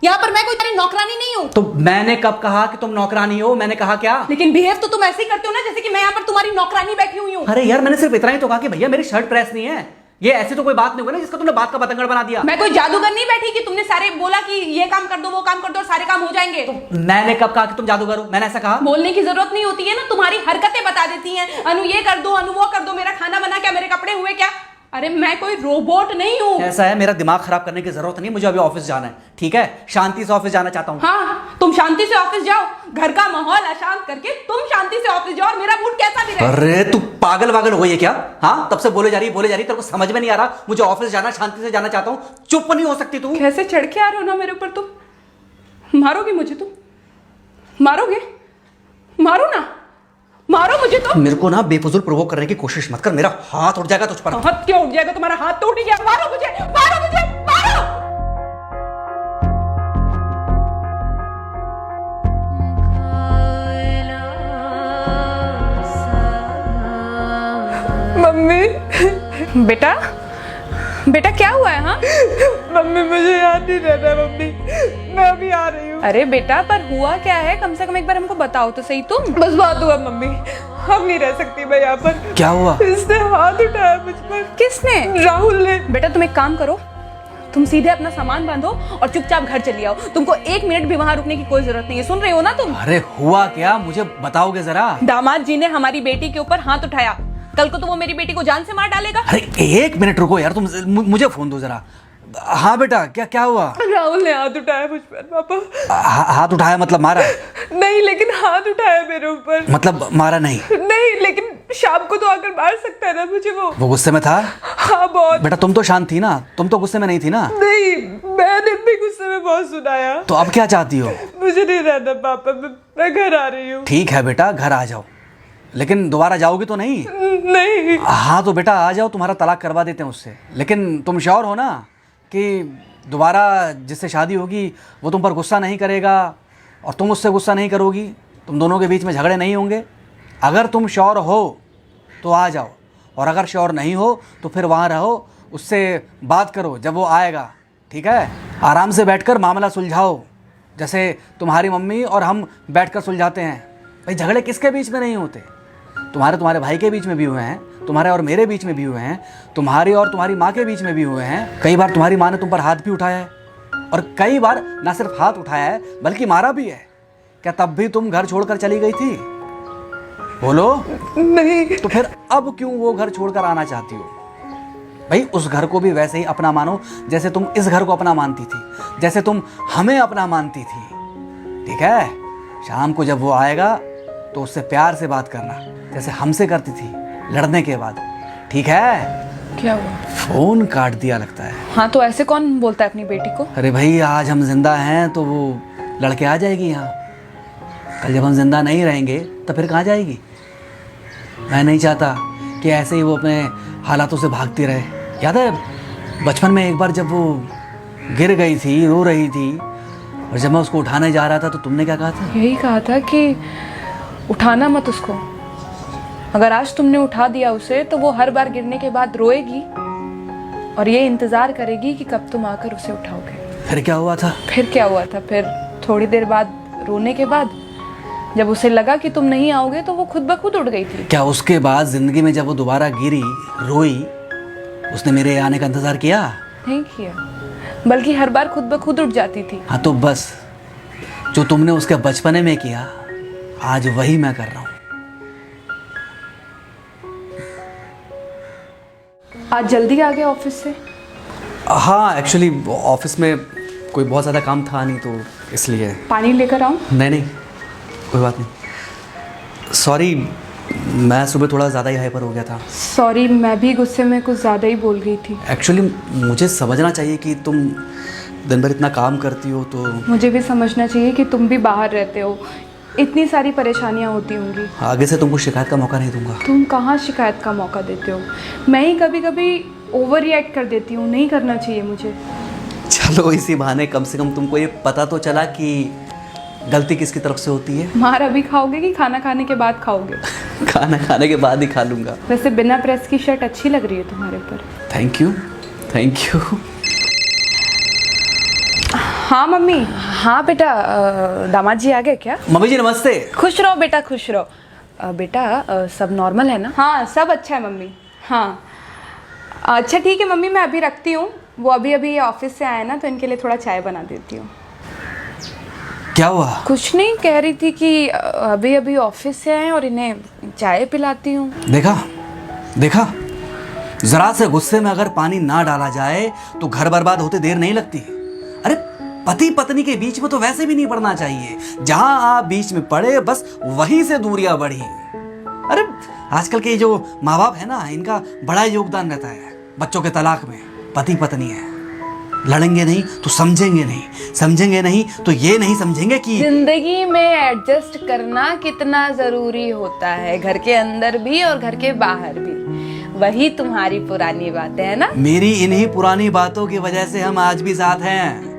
यहाँ पर मैं कोई तेरी नौकरानी नहीं हूँ। तो मैंने कब कहा कि तुम नौकरानी हो? मैंने कहा क्या? लेकिन बिहेव तो तुम ऐसे ही करते हो ना जैसे कि मैं यहाँ पर तुम्हारी नौकरानी बैठी हुई हूँ। अरे यार मैंने सिर्फ इतना ही तो कहा कि भैया मेरी शर्ट प्रेस नहीं है। ये ऐसी तो कोई बात नहीं हुई ना जिसका तुमने बात का बतंगड़ बना दिया। मैं कोई जादूगर नहीं बैठी कि तुमने सारे बोला कि ये काम कर दो वो काम कर दो और सारे काम हो जाएंगे। तो मैंने कब कहा कि तुम जादूगर हो? मैंने ऐसा कहा? बोलने की जरूरत नहीं होती है ना, तुम्हारी हरकतें बता देती हैं। अनु ये कर दो, अनु वो कर दो, मेरा खाना बना क्या, मेरे कपड़े हुए क्या। अरे मैं कोई रोबोट नहीं हूँ। ऐसा है, मेरा दिमाग खराब करने की जरूरत नहीं, मुझे अभी ऑफिस जाना है। ठीक है, शांति से ऑफिस जाना चाहता हूँ। हाँ तुम शांति से ऑफिस जाओ, घर का माहौल अशांत करके तुम शांति से ऑफिस जाओ और मेरा मूड कैसा भी रहे। अरे तू पागल वागल हो गई है क्या? हाँ तब से बोले जा रही तेरे को समझ में नहीं आ रहा? मुझे ऑफिस जाना, शांति से जाना चाहता हूँ, चुप नहीं हो सकती तू? कैसे चढ़ के आ रहे हो ना मेरे ऊपर तुम। मारोगे मुझे तुम? मारोगे? मारो ना, मारो मुझे तो। मेरे को ना बेफजूल प्रोवोक करने की कोशिश मत कर, मेरा हाथ उठ जाएगा तुझ पर। हाथ क्यों उठ जाएगा? तुम्हारा हाथ तो उठ गया। मारो मुझे, मारो मुझे, मारो। मम्मी। बेटा बेटा क्या हुआ है? हाँ मम्मी मुझे याद नहीं रहता है मम्मी, मैं अभी आ रही हूँ। अरे बेटा पर हुआ क्या है, कम से कम एक बार हमको बताओ तो सही तुम। बस बात हुआ मम्मी, हम नहीं रह सकती मैं यहाँ पर। क्या हुआ? इसने हाथ उठाया मुझ पर। किसने? राहुल ने। बेटा तुम एक काम करो, तुम सीधे अपना सामान बांधो और चुपचाप घर चली आओ। तुमको 1 मिनट भी वहां रुकने की कोई जरूरत नहीं है, सुन रहे हो ना तुम? अरे हुआ क्या, मुझे बताओगे जरा? दामाद जी ने हमारी बेटी के ऊपर हाथ उठाया, कल को तो वो मेरी बेटी को जान से मार डालेगा। अरे 1 मिनट रुको यार, तुम मुझे फोन दो जरा। हाँ बेटा, क्या क्या हुआ? राहुल ने हाथ उठाया मुझ पर पापा। हाथ उठाया मतलब मारा? नहीं लेकिन हाथ उठाया मेरे ऊपर। मतलब मारा नहीं? नहीं लेकिन शाम को तो आकर मार सकता है ना मुझे वो गुस्से में था? हाँ बहुत। बेटा तुम तो शांत थी ना, तुम तो गुस्से में नहीं थी ना? नहीं मैंने भी गुस्से में बहुत सुनाया। तो अब क्या चाहती हो? मुझे नहीं रहना पापा, मैं घर आ रही हूँ। ठीक है बेटा, घर आ जाओ, लेकिन दोबारा जाओगी तो नहीं? नहीं। हाँ तो बेटा आ जाओ, तुम्हारा तलाक करवा देते हैं उससे। लेकिन तुम श्योर हो ना कि दोबारा जिससे शादी होगी वो तुम पर गुस्सा नहीं करेगा और तुम उससे गुस्सा नहीं करोगी, तुम दोनों के बीच में झगड़े नहीं होंगे? अगर तुम श्योर हो तो आ जाओ, और अगर श्योर नहीं हो तो फिर वहाँ रहो, उससे बात करो जब वो आएगा। ठीक है, आराम से बैठकर मामला सुलझाओ, जैसे तुम्हारी मम्मी और हम बैठकर सुलझाते हैं। भाई झगड़े किसके बीच में नहीं होते? तुम्हारे भाई के बीच में भी हुए हैं, तुम्हारे और मेरे बीच में भी हुए हैं, तुम्हारी और तुम्हारी माँ के बीच में भी हुए हैं। कई बार तुम्हारी माँ ने तुम पर हाथ भी उठाया है, और कई बार ना सिर्फ हाथ उठाया है बल्कि मारा भी है। क्या तब भी तुम घर छोड़कर चली गई थी? बोलो। नहीं। तो फिर अब क्यों वो घर छोड़कर आना चाहती हो? भाई उस घर को भी वैसे ही अपना मानो जैसे तुम इस घर को अपना मानती थी, जैसे तुम हमें अपना मानती थी। ठीक है, शाम को जब वो आएगा तो उससे प्यार से बात करना, जैसे हमसे करती थी लड़ने के बाद। ठीक है? क्या हुआ? फोन काट दिया लगता है। हाँ तो ऐसे कौन बोलता है अपनी बेटी को? अरे भाई आज हम जिंदा हैं तो वो लड़के आ जाएगी यहाँ, कल जब हम जिंदा नहीं रहेंगे तो फिर कहाँ जाएगी? मैं नहीं चाहता कि ऐसे ही वो अपने हालातों से भागती रहे। याद है बचपन में एक बार जब वो गिर गई थी, रो रही थी, और जब मैं उसको उठाने जा रहा था तो तुमने क्या कहा था? यही कहा था कि उठाना मत उसको। अगर आज तुमने उठा दिया उसे तो वो हर बार गिरने के बाद रोएगी और ये इंतजार करेगी कि कब तुम आकर उसे उठाओगे। फिर क्या हुआ था? फिर क्या हुआ था? फिर थोड़ी देर बाद रोने के बाद जब उसे लगा कि तुम नहीं आओगे तो वो खुद ब खुद उठ गई थी। क्या उसके बाद जिंदगी में जब वो दोबारा गिरी, रोई, उसने मेरे आने का इंतजार किया? नहीं किया, बल्कि हर बार खुद ब खुद उठ जाती थी। हाँ तो बस जो तुमने उसके बचपने में किया आज वही मैं कर रहा हूँ। आज जल्दी आ गए ऑफिस से? हाँ एक्चुअली ऑफिस में कोई बहुत ज़्यादा काम था नहीं तो इसलिए। पानी लेकर आऊँ? नहीं कोई बात नहीं, सॉरी मैं सुबह थोड़ा ज़्यादा ही हाइपर हो गया था। सॉरी, मैं भी गुस्से में कुछ ज़्यादा ही बोल गई थी। एक्चुअली मुझे समझना चाहिए कि तुम दिन भर इतना काम करती हो तो। मुझे भी समझना चाहिए कि तुम भी बाहर रहते हो, इतनी सारी परेशानियां होती होंगी। आगे से तुमको शिकायत का मौका नहीं दूंगा। तुम कहाँ शिकायत का मौका देते हो? मैं ही कभी कभी ओवर रिएक्ट कर देती हूँ, नहीं करना चाहिए मुझे। चलो इसी बहाने कम से कम तुमको ये पता तो चला कि गलती किसकी तरफ से होती है। मार अभी खाओगे कि खाना खाने के बाद खाओगे? खाना खाने के बाद ही खा लूँगा। वैसे बिना प्रेस की शर्ट अच्छी लग रही है तुम्हारे ऊपर। Thank you. हाँ मम्मी। हाँ बेटा, दामाद जी आ गए क्या? मम्मी जी नमस्ते। खुश रहो बेटा, खुश रहो। बेटा सब नॉर्मल है ना? हाँ सब अच्छा है मम्मी। हाँ अच्छा ठीक है मम्मी, मैं अभी रखती हूँ। वो अभी अभी ऑफिस से आए ना, तो इनके लिए थोड़ा चाय बना देती हूँ। क्या हुआ? कुछ नहीं, कह रही थी कि अभी अभी ऑफिस से आए और इन्हें चाय पिलाती हूँ। देखा देखा, जरा से गुस्से में अगर पानी ना डाला जाए तो घर बर्बाद होते देर नहीं लगती। अरे पति पत्नी के बीच में तो वैसे भी नहीं पड़ना चाहिए। जहां आप बीच में पड़े बस वहीं से दूरियां बढ़ी। अरे आजकल के जो माँ बाप है ना, इनका बड़ा योगदान रहता है बच्चों के तलाक में। पति पत्नी है, लड़ेंगे नहीं तो समझेंगे नहीं, समझेंगे नहीं तो ये नहीं समझेंगे कि जिंदगी में एडजस्ट करना कितना जरूरी होता है, घर के अंदर भी और घर के बाहर भी। वही तुम्हारी पुरानी बातें है ना। मेरी इन्हीं पुरानी बातों की वजह से हम आज भी साथ हैं।